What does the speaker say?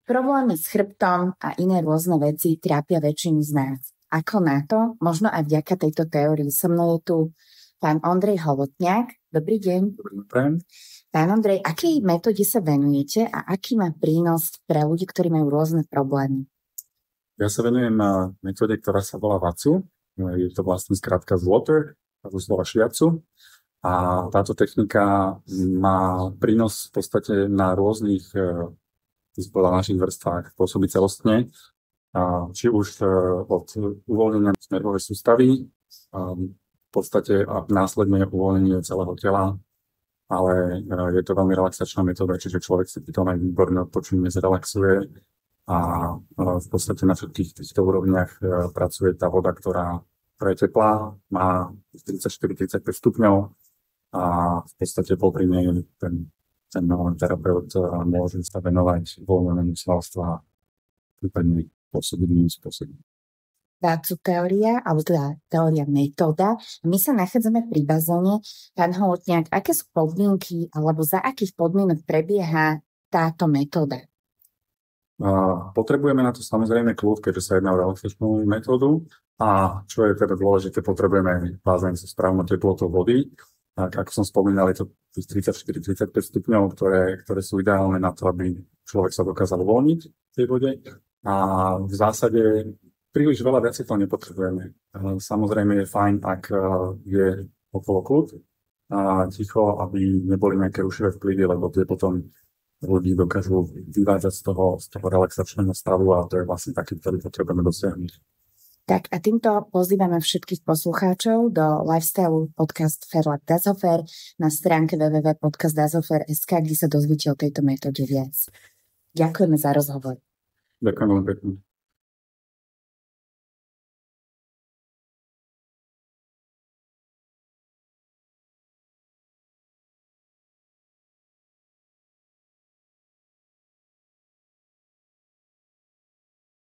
Problémy s chrbtom a iné rôzne veci trápia väčšinu z nás. Ako na to? Možno aj vďaka tejto teórii. So mnou je tu pán Ondrej Holotňák. Dobrý deň. Dobrý deň. Pán Ondrej, akej metóde sa venujete a aký má prínos pre ľudí, ktorí majú rôzne problémy? Ja sa venujem metóde, ktorá sa volá VATSU. Je to vlastne skrátka z water, zo slova šiacu. A táto technika má prínos v podstate na rôznych našich vrstvách, pôsobí celostne. Či už od uvoľnenia nervovej sústavy, v podstate a následne uvoľnenie celého tela, ale je to veľmi relaxačná metóda, čiže človek si potom aj výborne odpočíne, zrelaxuje a v podstate na všetkých týchto úrovniach pracuje tá voda, ktorá je teplá, má 34-35 stupňov a v podstate popri nej ten terapeut môže sa venovať voľnému svalstva prípadne pôsobným spôsobom. Táto teória, alebo teda teória metóda. My sa nachádzame pri bazéne. Pán Holotňák, aké sú podmienky, alebo za akých podmienok prebieha táto metóda? Potrebujeme na to samozrejme kľud, keďže sa jedná o relaxačnú metódu. A čo je teda dôležité, potrebujeme bazén so správnou teplotou vody. Tak, ako som spomínal, je to 34-35 stupňov, ktoré sú ideálne na to, aby človek sa dokázal uvoľniť v tej vode. A v zásade príliš veľa vecí to nepotrebujeme. Samozrejme je fajn, ak je okolo kľud a ticho, aby neboli nejaké rušivé vplyvy, lebo tie potom ľudí dokážu vyvádzať z toho relaxačného stavu a to je vlastne taký, ktorý potrebujeme dosiahnuť. Tak a týmto pozývame všetkých poslucháčov do lifestyle podcast Ferlat Dazofer na stránke www.podcastdazofer.sk, kde sa dozviete o tejto metóde viac. Ďakujeme za rozhovor. Ďakujem veľmi pekne.